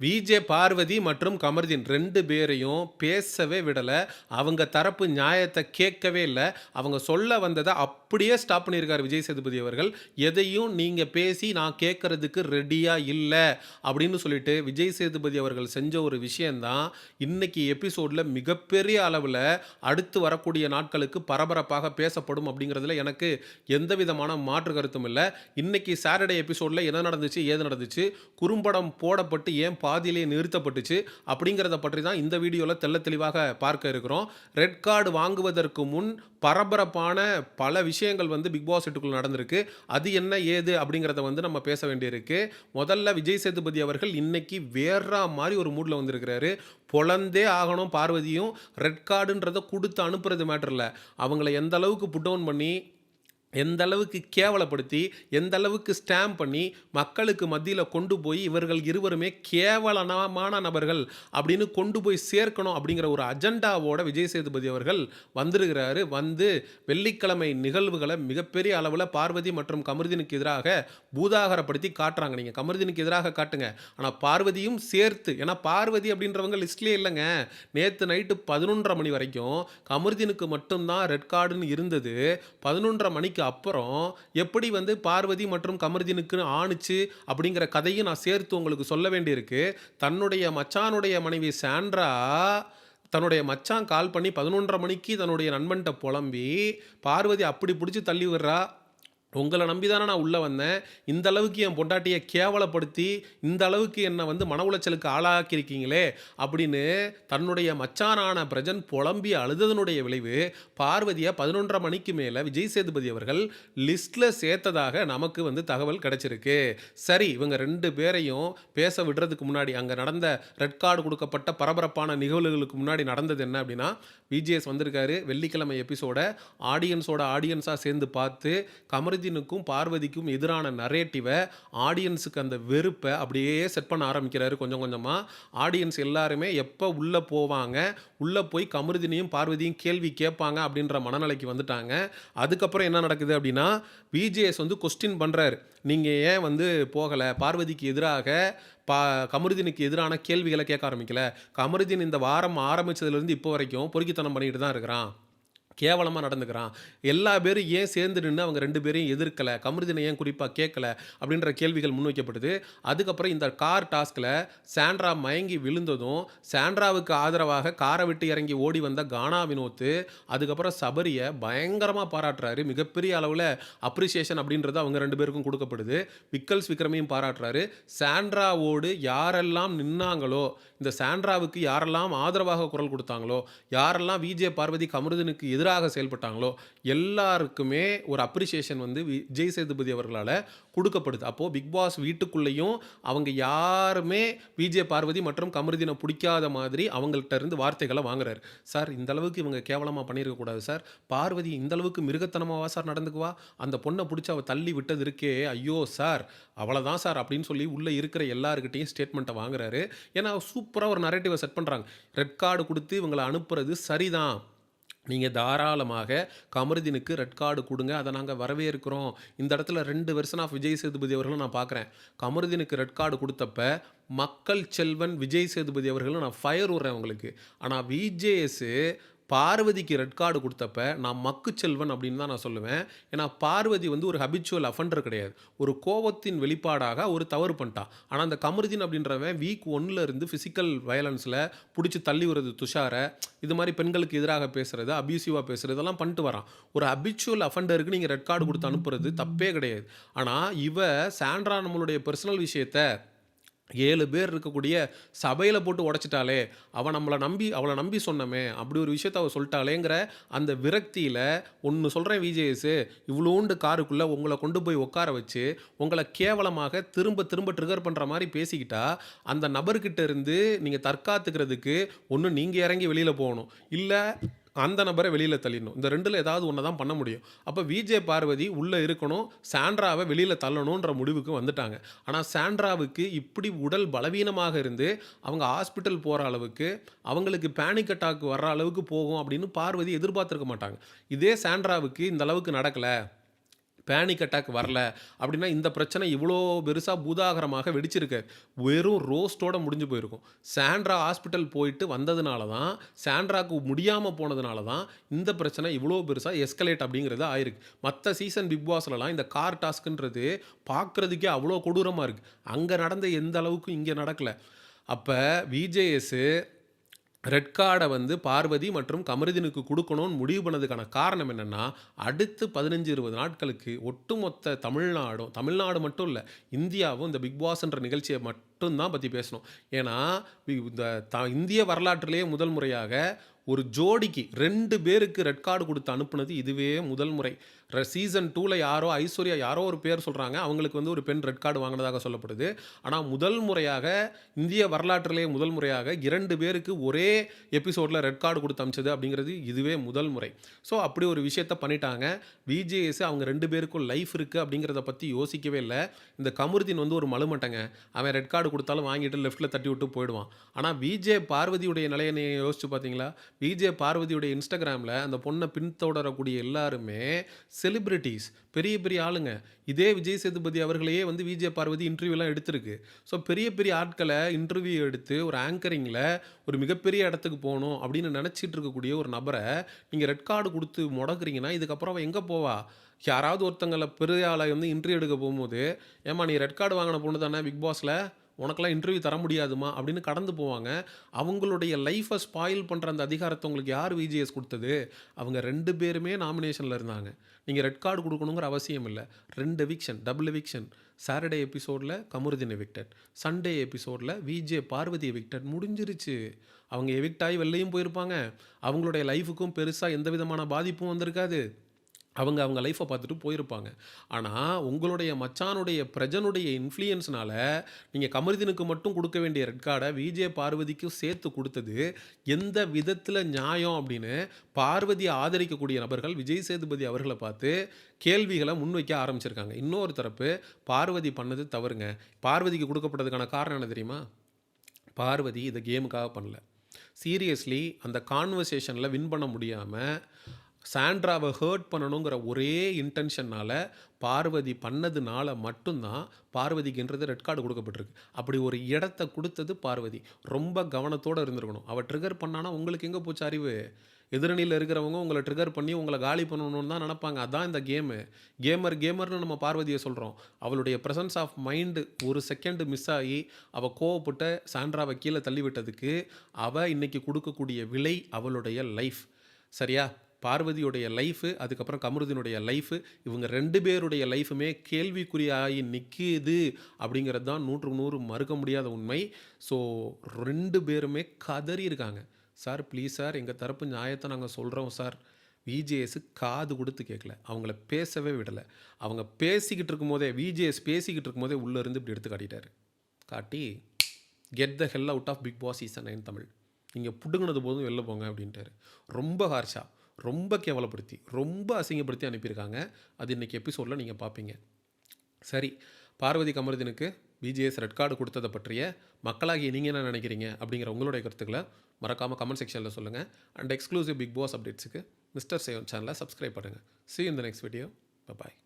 VJ Parvati மற்றும் கமருதீன் 2 பேரையும் பேசவே விடல. அவங்க தரப்பு நியாயத்த கேட்கவே இல்ல. அவங்க சொல்ல வந்தத அப்படியே ஸ்டாப் பண்ணியிருக்காரு விஜய் சேதுபதி அவர்கள். எதையும் நீங்க பேசி நான் கேட்கறதுக்கு ரெடியா இல்ல அப்படின்னு சொல்லிட்டு விஜய் சேதுபதி அவர்கள் செஞ்ச ஒரு விஷயம் தான் இன்னைக்கு எபிசோட்ல மிகப்பெரிய அளவுல அடுத்து வரக்கூடிய நாட்களுக்கு பரபரப்பாக பேசப்படும் அப்படிங்கிறதுல எனக்கு எந்த விதமான மாற்று கருத்தும் இல்ல. இன்னைக்கு சாட்டர்டே எபிசோட்ல என்ன நடந்துச்சு? ஏது நடந்துச்சு? குறும்படம் போடப்பட்டு ஏன் பாதியிலேயே நிறுத்தப்பட்டுச்சு அப்படிங்கிறத பற்றி தான் இந்த வீடியோவில் தெள்ள தெளிவாக பார்க்க இருக்கிறோம். ரெட் கார்டு வாங்குவதற்கு முன் பரபரப்பான பல விஷயங்கள் வந்து பிக் பாஸ் வீட்டுக்குள்ள நடந்திருக்கு. அது என்ன ஏது அப்படிங்கிறத வந்து நம்ம பேச வேண்டியிருக்கு. முதல்ல விஜய் சேதுபதி அவர்கள் இன்னைக்கு வேற மாதிரி ஒரு மூட்ல வந்திருக்கிறாரு. பொழந்தே ஆகணும் பார்வதியும். ரெட் கார்டுன்றதை கொடுத்து அனுப்புறது மேட்டர் இல்லை, அவங்கள எந்த அளவுக்கு புட் டவுன் பண்ணி எந்த அளவுக்கு கேவலப்படுத்தி எந்த அளவுக்கு ஸ்டாம்ப் பண்ணி மக்களுக்கு மத்தியில் கொண்டு போய் இவர்கள் இருவருமே கேவலமான நபர்கள் அப்படின்னு கொண்டு போய் சேர்க்கணும் அப்படிங்கிற ஒரு அஜெண்டாவோட விஜய் சேதுபதி அவர்கள் வந்திருக்கிறாரு. வந்து வெள்ளிக்கிழமை நிகழ்வுகளை மிகப்பெரிய அளவில் பார்வதி மற்றும் கமருதீனுக்கு எதிராக பூதாகரப்படுத்தி காட்டுறாங்க. நீங்கள் கமருதீனுக்கு எதிராக காட்டுங்க, ஆனால் பார்வதியும் சேர்த்து, ஏன்னா பார்வதி அப்படின்றவங்க லிஸ்ட்லேயே இல்லைங்க. நேற்று நைட்டு 11:30 மணி வரைக்கும் கமருதீனுக்கு மட்டும்தான் ரெட் கார்டுன்னு இருந்தது. 11:30 மணிக்கு அப்புறம் எப்படி வந்து பார்வதி மற்றும் கமருதீனுக்கு ஆணுச்சு அப்படிங்கிற கதையும் நான் சேர்த்து உங்களுக்கு சொல்ல வேண்டியிருக்கு. தன்னுடைய மச்சானுடைய மனைவி சாண்ட்ரா தன்னுடைய மச்சான் கால் பண்ணி 11:30 மணிக்கு தன்னுடைய நண்பன்கிட்ட புலம்பி பார்வதி அப்படி பிடிச்சி தள்ளி விடுறா. உங்களை நம்பி தானே நான் உள்ளே வந்தேன், இந்த அளவுக்கு என் பொண்டாட்டியை கேவலப்படுத்தி இந்த அளவுக்கு என்னை வந்து மன உளைச்சலுக்கு ஆளாக்கியிருக்கீங்களே அப்படின்னு தன்னுடைய மச்சானான பிரஜன் புலம்பி அழுததனுடைய விளைவு பார்வதியை 11:30 மணிக்கு மேலே விஜய் சேதுபதி அவர்கள் லிஸ்ட்டில் சேர்த்ததாக நமக்கு வந்து தகவல் கிடைச்சிருக்கு. சரி, இவங்க 2 பேரையும் பேச விடுறதுக்கு முன்னாடி அங்கே நடந்த ரெட் கார்டு கொடுக்கப்பட்ட பரபரப்பான நிகழ்வுகளுக்கு முன்னாடி நடந்தது என்ன அப்படின்னா, விஜிஎஸ் வந்திருக்காரு. வெள்ளிக்கிழமை எபிசோட ஆடியன்ஸாக சேர்ந்து பார்த்து கமருதீனுக்கும் பார்வதிக்கும் எதிரான நரேட்டிவை, ஆடியன்ஸுக்கு அந்த வெறுப்பை அப்படியே செட் பண்ண ஆரம்பிக்கிறாரு கொஞ்சம் கொஞ்சமாக. ஆடியன்ஸ் எல்லாருமே எப்போ உள்ளே போவாங்க, உள்ளே போய் கமருதீனையும் பார்வதியும் கேள்வி கேட்பாங்க அப்படின்ற மனநிலைக்கு வந்துட்டாங்க. அதுக்கப்புறம் என்ன நடக்குது அப்படின்னா, விஜிஎஸ் வந்து கொஸ்டின் பண்ணுறாரு. நீங்கள் ஏன் வந்து போகலை, பார்வதிக்கு எதிராக கமருதீனுக்கு எதிரான கேள்விகளை கேட்க ஆரம்பிக்கல. கமருதீன் இந்த வாரம் ஆரம்பித்ததுலேருந்து இப்போ வரைக்கும் பொறுக்கித்தனம் பண்ணிட்டு தான் இருக்கிறான், கேவலமாக நடந்துக்கிறான். எல்லா பேரும் ஏன் சேர்ந்து நின்று அவங்க 2 பேரையும் எதிர்க்கலை, கமருதீனை ஏன் குறிப்பாக கேட்கல அப்படின்ற கேள்விகள் முன்வைக்கப்படுது. அதுக்கப்புறம் இந்த கார் டாஸ்கில் சாண்ட்ரா மயங்கி விழுந்ததும் சாண்ட்ராவுக்கு ஆதரவாக காரை விட்டு இறங்கி ஓடி வந்த கானா வினோத்து அதுக்கப்புறம் சபரியை பயங்கரமாக பாராட்டுறாரு. மிகப்பெரிய அளவில் அப்ரிசியேஷன் அப்படின்றது அவங்க 2 பேருக்கும் கொடுக்கப்படுது. விக்கல்ஸ் விக்ரமையும் பாராட்டுறாரு. சாண்ட்ராவோடு யாரெல்லாம் நின்னாங்களோ, இந்த சாண்ட்ராவுக்கு யாரெல்லாம் ஆதரவாக குரல் கொடுத்தாங்களோ, யாரெல்லாம் விஜே பார்வதி கமருதீனுக்கு எதிராக செயல்பட்டாங்களோ எல்லாருக்குமே ஒரு அப்ரிசியேஷன் வந்து விஜய் சேதுபதி அவர்களால் கொடுக்கப்படுது. அப்போது பிக் பாஸ் வீட்டுக்குள்ளேயும் அவங்க யாருமே விஜே பார்வதி மற்றும் கமருதீனை பிடிக்காத மாதிரி அவங்கள்ட்ட இருந்து வார்த்தைகளை வாங்குறாரு. சார், இந்த அளவுக்கு இவங்க கேவலமாக பண்ணியிருக்கக்கூடாது சார், பார்வதி இந்த அளவுக்கு மிருகத்தனமாவா சார் நடந்துக்குவா, அந்த பொண்ணை பிடிச்சி அவள் தள்ளி விட்டது இருக்கே, ஐயோ சார் அவ்வளோதான் சார் அப்படின்னு சொல்லி உள்ளே இருக்கிற எல்லாருக்கிட்டையும் ஸ்டேட்மெண்ட்டை வாங்குறாரு. ஏன்னா சூப்பராக ஒரு நரேட்டிவை செட் பண்ணுறாங்க. ரெட் கார்டு கொடுத்து இவங்களை அனுப்புறது சரிதான், நீங்கள் தாராளமாக கமருதீனுக்கு ரெட் கார்டு கொடுங்க, அதை நாங்கள் வரவேற்கிறோம். இந்த இடத்துல 2 வெர்ஷன் ஆஃப் விஜய் சேதுபதி அவர்களும் நான் பார்க்குறேன். கமருதீனுக்கு ரெட் கார்டு கொடுத்தப்ப மக்கள் செல்வன் விஜய் சேதுபதி அவர்களும் நான் ஃபயர் விடுறேன் அவங்களுக்கு. ஆனால் விஜேஎஸ் பார்வதிக்கு ரெட் கார்டு கொடுத்தப்ப நான் மக்கு செல்வன் அப்படின்னு தான் நான் சொல்லுவேன். ஏன்னா பார்வதி வந்து ஒரு ஹபிச்சுவல் அஃபண்டர் கிடையாது, ஒரு கோபத்தின் வெளிப்பாடாக ஒரு தவறு பண்ணிட்டான். ஆனால் அந்த கமருதீன் அப்படின்றவன் வீக் 1ல் இருந்து ஃபிசிக்கல் வயலன்ஸில் பிடிச்சி தள்ளி விடுறது, துஷாரை இது மாதிரி பெண்களுக்கு எதிராக பேசுகிறது, அபியூசிவாக பேசுகிறது இதெல்லாம் பண்ணிட்டு வரான். ஒரு ஹபிச்சுவல் அஃபண்டருக்கு நீங்கள் ரெட் கார்டு கொடுத்து அனுப்புறது தப்பே கிடையாது. ஆனால் சாண்ட்ரா நம்மளுடைய பர்சனல் விஷயத்தை 7 பேர் இருக்கக்கூடிய சபையில் போட்டு உடைச்சிட்டாலே, அவளை நம்பி சொன்னமே, அப்படி ஒரு விஷயத்த அவள் சொல்லிட்டாளேங்கிற அந்த விரக்தியில் ஒன்று சொல்கிறேன், விஜேஎஸ் இவ்வளோண்டு காருக்குள்ளே உங்களை கொண்டு போய் உட்கார வச்சு உங்களை கேவலமாக திரும்ப திரும்ப ட்ரிகர் பண்ணுற மாதிரி பேசிக்கிட்டா அந்த நபர்கிட்ட இருந்து நீங்கள் தற்காத்துக்கிறதுக்கு ஒன்று நீங்கள் இறங்கி வெளியில் போகணும், இல்லை அந்த நபரை வெளியில் தள்ளிடணும். இந்த 2ல் ஏதாவது ஒன்று தான் பண்ண முடியும். அப்போ விஜே பார்வதி உள்ளே இருக்கணும், சாண்ட்ராவை வெளியில் தள்ளணுன்ற முடிவுக்கு வந்துட்டாங்க. ஆனால் சாண்ட்ராவுக்கு இப்படி உடல் பலவீனமாக இருந்து அவங்க ஹாஸ்பிட்டல் போகிற அளவுக்கு, அவங்களுக்கு பேனிக் அட்டாக் வர்ற அளவுக்கு போகும் அப்படின்னு பார்வதி எதிர்பார்த்துருக்க மாட்டாங்க. இதே சாண்ட்ராவுக்கு இந்த அளவுக்கு நடக்கலை, பேனிக் அட்டாக் வரல அப்படின்னா இந்த பிரச்சனை இவ்வளோ பெருசாக பூதாகரமாக வெடிச்சிருக்காரு. வெறும் ரோஸ்ட்டோட முடிஞ்சு போயிருக்கும். சாண்ட்ரா ஹாஸ்பிட்டல் போயிட்டு வந்ததுனால தான், சாண்ட்ராக்கு முடியாமல் போனதுனால தான் இந்த பிரச்சனை இவ்வளோ பெருசாக எஸ்கலேட் அப்படிங்கிறது ஆயிருக்கு. மற்ற சீசன் பிக் பாஸ்லலாம் இந்த கார் டாஸ்க்குன்றது பார்க்குறதுக்கே அவ்வளோ கொடூரமாக இருக்குது. அங்கே நடந்த எந்த அளவுக்கு இங்கே நடக்கல. அப்போ விஜேஎஸ் ரெட் கார்டை வந்து பார்வதி மற்றும் கமருதீனுக்கு கொடுக்கணும்னு முடிவு பண்ணதுக்கான காரணம் என்னென்னா, அடுத்து 15-20 நாட்களுக்கு ஒட்டுமொத்த தமிழ்நாடு மட்டும் இல்லை, இந்தியாவும் இந்த பிக் பாஸ்ன்ற நிகழ்ச்சியை மட்டும்தான் பற்றி பேசணும். ஏன்னா இந்த இந்திய வரலாற்றிலேயே முதல் முறையாக ஒரு ஜோடிக்கு 2 பேருக்கு ரெட் கார்டு கொடுத்து அனுப்புனது இதுவே முதல் முறை. சீசன் 2ல ஐஸ்வர்யா யாரோ ஒரு பேர் சொல்கிறாங்க, அவங்களுக்கு வந்து ஒரு பெண் ரெட் கார்டு வாங்கினதாக சொல்லப்படுது. ஆனால் முதல் முறையாக இந்திய வரலாற்றிலேயே முதல் முறையாக 2 பேருக்கு ஒரே எபிசோடில் ரெட் கார்டு கொடுத்து அனுப்பிச்சது அப்படிங்கிறது இதுவே முதல் முறை. ஸோ அப்படி ஒரு விஷயத்த பண்ணிட்டாங்க. விஜேஎஸ் அவங்க 2 பேருக்கும் லைஃப் இருக்குது அப்படிங்கிறத பற்றி யோசிக்கவே இல்லை. இந்த கமருதீன் வந்து ஒரு மலுமட்டங்க, அவன் ரெட் கார்டு கொடுத்தாலும் வாங்கிட்டு லெஃப்ட்டில் தட்டி விட்டு போயிடுவான். ஆனால் பார்வதியுடைய நிலையை நீங்கள் யோசிச்சு பார்த்தீங்களா? பார்வதியுடைய இன்ஸ்டாகிராமில் அந்த பொண்ணை பின்தொடரக்கூடிய எல்லாருமே செலிபிரிட்டிஸ், பெரிய பெரிய ஆளுங்க. இதே விஜய் சேதுபதி அவர்களையே வந்து பார்வதி இன்டர்வியூலாம் எடுத்திருக்கு. ஸோ பெரிய பெரிய ஆட்களை இன்டர்வியூ எடுத்து ஒரு ஆங்கரிங்கில் ஒரு மிகப்பெரிய இடத்துக்கு போகணும் அப்படின்னு நினச்சிட்டு இருக்கக்கூடிய ஒரு நபரை நீங்கள் ரெட் கார்டு கொடுத்து முடக்குறீங்கன்னா இதுக்கப்புறம் அவன் எங்கே போவா? யாராவது ஒருத்தங்களை பெரிய ஆளை வந்து இன்டர்வியூ எடுக்க போகும்போது, ஏமா நீ ரெட் கார்டு வாங்கின பொண்ணு தானே பிக் பாஸில், உனக்கெல்லாம் இன்டர்வியூ தர முடியாதுமா அப்படின்னு கடந்து போவாங்க. அவங்களுடைய லைஃப்பை ஸ்பாயில் பண்ணுற அந்த அதிகாரத்தை உங்களுக்கு யார் விஜிஎஸ் கொடுத்தது? அவங்க 2 பேருமே நாமினேஷனில் இருந்தாங்க. நீங்கள் ரெட் கார்டு கொடுக்கணுங்கிற அவசியம் இல்லை. 2 எவிக்ஷன், டபுள் எவிக்ஷன். சாட்டர்டே எபிசோடில் கமருதீன் எவிக்டட், சண்டே எபிசோடில் பார்வதி எவிக்டட். முடிஞ்சிருச்சு. அவங்க எவிக்ட் ஆகி வெளிலையும் போயிருப்பாங்க. அவங்களுடைய லைஃபுக்கும் பெருசாக எந்த விதமான பாதிப்பும் வந்திருக்காது. அவங்க லைஃப்பை பார்த்துட்டு போயிருப்பாங்க. ஆனால் உங்களுடைய மச்சானுடைய பிரஜனுடைய இன்ஃப்ளூயன்ஸ்னால நீங்கள் கமருதீனுக்கு மட்டும் கொடுக்க வேண்டிய ரெட் கார்டை பார்வதிக்கும் சேர்த்து கொடுத்தது எந்த விதத்தில் நியாயம் அப்படின்னு பார்வதியை ஆதரிக்கக்கூடிய நபர்கள் விஜய் சேதுபதி அவர்களை பார்த்து கேள்விகளை முன்வைக்க ஆரம்பிச்சிருக்காங்க. இன்னொரு தரப்பு பார்வதி பண்ணது தவறுங்க. பார்வதிக்கு கொடுக்கப்பட்டதுக்கான காரணம் என்ன தெரியுமா? பார்வதி இதை கேமுக்காக பண்ணல. சீரியஸ்லி அந்த கான்வர்சேஷனில் வின் பண்ண முடியாமல் சாண்ட்ராவை ஹர்ட் பண்ணணுங்கிற ஒரே இன்டென்ஷனால் பார்வதி பண்ணதுனால மட்டும்தான் பார்வதிக்குன்றது ரெட் கார்டு கொடுக்கப்பட்டிருக்கு. அப்படி ஒரு இடத்த கொடுத்தது பார்வதி. ரொம்ப கவனத்தோடு இருந்திருக்கணும். அவள் ட்ரிகர் பண்ணானா உங்களுக்கு எங்கே போச்சு அறிவு? எதிரணியில் இருக்கிறவங்க உங்களை ட்ரிகர் பண்ணி உங்களை காலி பண்ணணும்னு தான் நினப்பாங்க. அதான் இந்த கேமர்னு நம்ம பார்வதியை சொல்கிறோம். அவளுடைய ப்ரெசன்ஸ் ஆஃப் மைண்டு ஒரு செகண்டு மிஸ் ஆகி அவள் கோவப்பட்ட சாண்ட்ராவை கீழே தள்ளிவிட்டதுக்கு அவள் இன்றைக்கி கொடுக்கக்கூடிய விலை அவளுடைய லைஃப். சரியா? பார்வதியுடைய லைஃபு, அதுக்கப்புறம் கமருதீனுடைய லைஃபு, இவங்க 2 பேருடைய லைஃபுமே கேள்விக்குறியாகி நிற்கிது அப்படிங்கிறது தான் 100% மறுக்க முடியாத உண்மை. ஸோ 2 பேருமே கதறி இருக்காங்க. சார் ப்ளீஸ் சார், எங்கள் தரப்பு நியாயத்தை நாங்கள் சொல்கிறோம் சார். விஜேஎஸ் காது கொடுத்து கேட்கல, அவங்கள பேசவே விடலை. அவங்க பேசிக்கிட்டு இருக்கும்போதே பேசிக்கிட்டு இருக்கும்போதே உள்ளேருந்து இப்படி எடுத்து காட்டி get the hell out of Bigg Boss season 9 Tamil, நீங்கள் புடுங்கினது போதும் வெளில போங்க அப்படின்ட்டாரு. ரொம்ப ஹார்ஷாக, ரொம்ப கேவலப்படுத்தி, ரொம்ப அசிங்கப்படுத்தி அனுப்பியிருக்காங்க. அது இன்றைக்கி எபிசோடில் நீங்கள் பார்ப்பீங்க. சரி, பார்வதி கமருதீனுக்கு விஜேஎஸ் ரெட் கார்டு கொடுத்ததை பற்றிய மக்களாகிய நீங்கள் என்ன நினைக்கிறீங்க அப்படிங்கிற உங்களுடைய கருத்துக்களை மறக்காமல் கமெண்ட் செக்ஷனில் சொல்லுங்கள். அண்ட் எக்ஸ்க்ளூசிவ் பிக் பாஸ் அப்டேட்ஸுக்கு மிஸ்டர் சேவன் சேனலை சப்ஸ்கிரைப் பண்ணுங்கள். See you in the next video. Bye-bye.